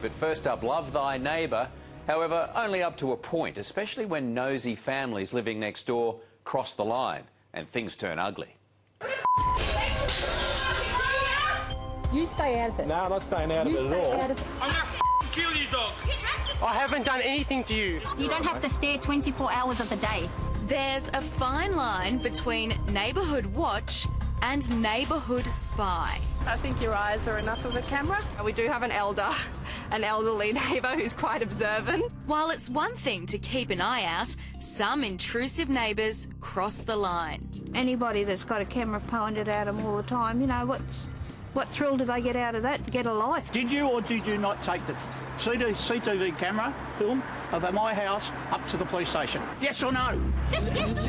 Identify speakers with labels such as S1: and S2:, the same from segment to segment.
S1: But first up, love thy neighbour. However, only up to a point, especially when nosy families living next door cross the line and things turn ugly.
S2: You stay out of it.
S3: No, I'm not staying out of it at all.
S2: I'm
S4: gonna kill you, dog.
S3: I haven't done anything to you.
S5: You don't have to stare 24 hours of the day.
S6: There's a fine line between neighbourhood watch and neighbourhood spy.
S7: I think your eyes are enough of a camera. We do have an elderly neighbour who's quite observant.
S6: While it's one thing to keep an eye out, some intrusive neighbours cross the line.
S2: Anybody that's got a camera pointed at them all the time, you know, what thrill do they get out of that? Get a life.
S8: Did you or did you not take the CCTV camera film of my house up to the police station? Yes or no?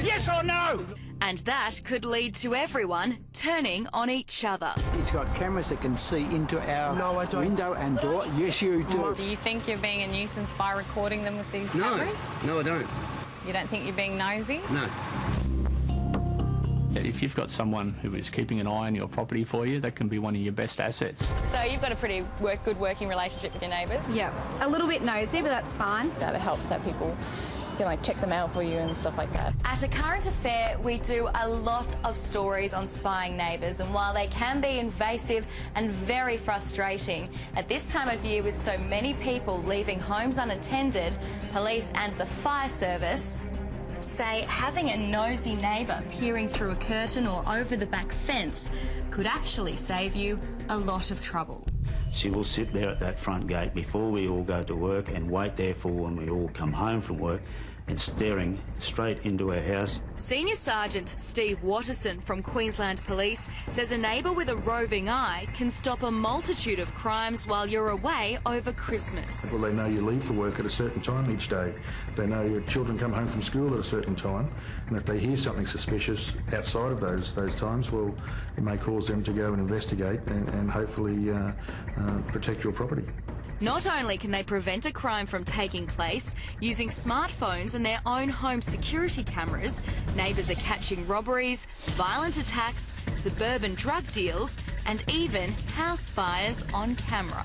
S8: Yes or no?
S6: And that could lead to everyone turning on each other.
S9: It's got cameras that can see into our window and door. Yes, you do.
S10: Do you think you're being a nuisance by recording them with these cameras?
S11: No, I don't.
S10: You don't think you're being nosy?
S11: No.
S12: If you've got someone who is keeping an eye on your property for you, that can be one of your best assets.
S10: So you've got a pretty good working relationship with your neighbours?
S13: Yeah, a little bit nosy, but that's fine.
S7: That helps that people can check the mail for you and stuff like that.
S6: At A Current Affair, we do a lot of stories on spying neighbours, and while they can be invasive and very frustrating, at this time of year with so many people leaving homes unattended, police and the fire service say having a nosy neighbour peering through a curtain or over the back fence could actually save you a lot of trouble.
S14: She will sit there at that front gate before we all go to work and wait there for when we all come home from work and staring straight into our house.
S6: Senior Sergeant Steve Watterson from Queensland Police says a neighbour with a roving eye can stop a multitude of crimes while you're away over Christmas.
S15: Well, they know you leave for work at a certain time each day. They know your children come home from school at a certain time, and if they hear something suspicious outside of those times, well, it may cause them to go and investigate and hopefully protect your property.
S6: Not only can they prevent a crime from taking place, using smartphones and their own home security cameras, neighbours are catching robberies, violent attacks, suburban drug deals, and even house fires on camera.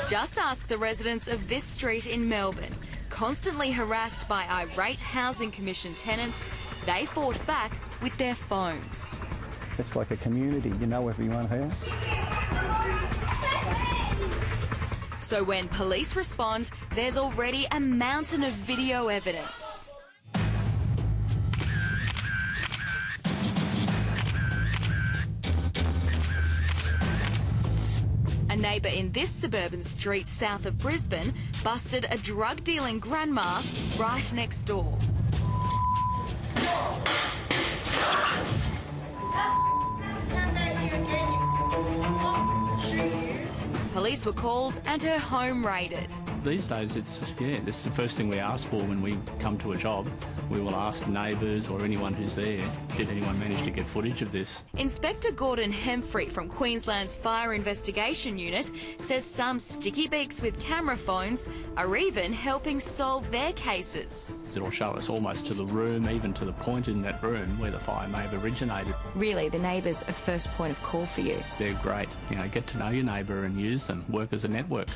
S6: Just ask the residents of this street in Melbourne. Constantly harassed by irate Housing Commission tenants, they fought back with their phones.
S9: It's like a community, you know everyone else.
S6: So when police respond, there's already a mountain of video evidence. A neighbour in this suburban street south of Brisbane busted a drug-dealing grandma right next door. Police were called and her home raided.
S12: These days, it's just, this is the first thing we ask for when we come to a job. We will ask the neighbours or anyone who's there, did anyone manage to get footage of this? Inspector Gordon Hemfrey from Queensland's Fire Investigation Unit says some sticky beaks with camera phones are even helping solve their cases. It'll show us almost to the room, even to the point in that room where the fire may have originated.
S6: Really, the neighbours are first point of call for you.
S12: They're great. Get to know your neighbour and use them, work as a network.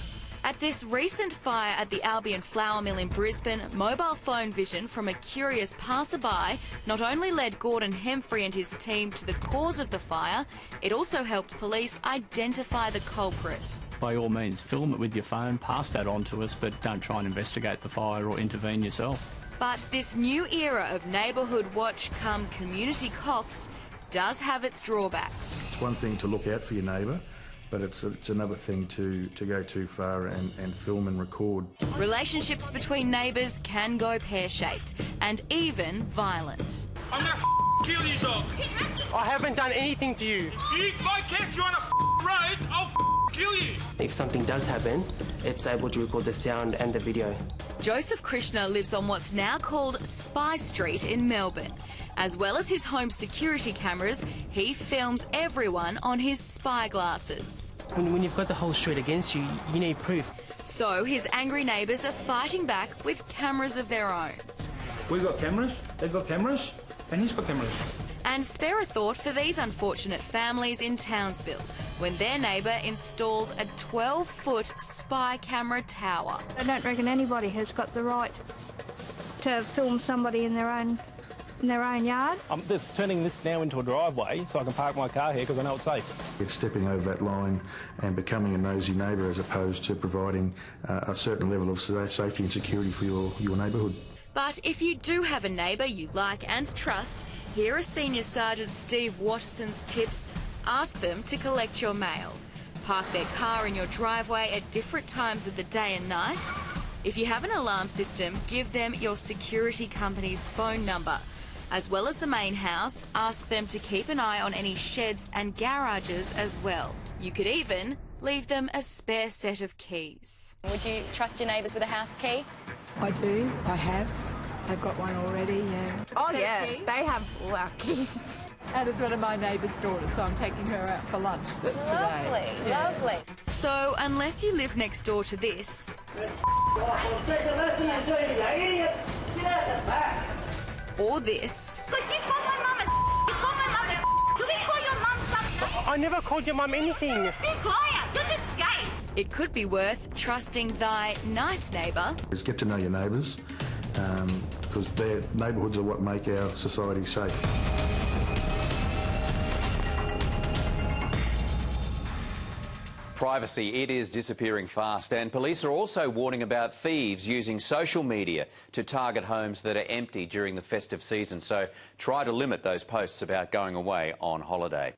S6: At this recent fire at the Albion Flour Mill in Brisbane, mobile phone vision from a curious passerby not only led Gordon Hemfrey and his team to the cause of the fire, it also helped police identify the culprit.
S12: By all means, film it with your phone, pass that on to us, but don't try and investigate the fire or intervene yourself.
S6: But this new era of neighbourhood watch come community cops does have its drawbacks.
S15: It's one thing to look out for your neighbour, but it's another thing to go too far and film and record.
S6: Relationships between neighbours can go pear-shaped and even violent.
S4: I'm gonna kill you, dog.
S3: I haven't done anything to you.
S4: If I catch you on a road, I'll kill you.
S16: If something does happen, it's able to record the sound and the video.
S6: Joseph Krishna lives on what's now called Spy Street in Melbourne. As well as his home security cameras, he films everyone on his spy glasses.
S16: When you've got the whole street against you, you need proof.
S6: So his angry neighbours are fighting back with cameras of their own.
S8: We've got cameras, they've got cameras, and he's got cameras.
S6: And spare a thought for these unfortunate families in Townsville, when their neighbour installed a 12-foot spy camera tower.
S2: I don't reckon anybody has got the right to film somebody in their own yard.
S3: I'm just turning this now into a driveway so I can park my car here because I know it's safe.
S15: It's stepping over that line and becoming a nosy neighbour as opposed to providing a certain level of safety and security for your neighbourhood.
S6: But if you do have a neighbour you like and trust, here are Senior Sergeant Steve Watterson's tips. Ask them to collect your mail. Park their car in your driveway at different times of the day and night. If you have an alarm system, give them your security company's phone number. As well as the main house, ask them to keep an eye on any sheds and garages as well. You could even leave them a spare set of keys.
S11: Would you trust your neighbours with a house key?
S17: I do. I have. They've got one already, yeah.
S13: Oh, yeah. They have all our keys.
S17: And it's one of my neighbour's daughters, so I'm taking her out for lunch today.
S11: Lovely, lovely.
S6: So, unless you live next door to this... or this...
S3: I never called your mum anything.
S6: it could be worth trusting thy nice neighbour.
S15: Is get to know your neighbours, because their neighbourhoods are what make our society safe.
S1: Privacy, it is disappearing fast, and police are also warning about thieves using social media to target homes that are empty during the festive season. So try to limit those posts about going away on holiday.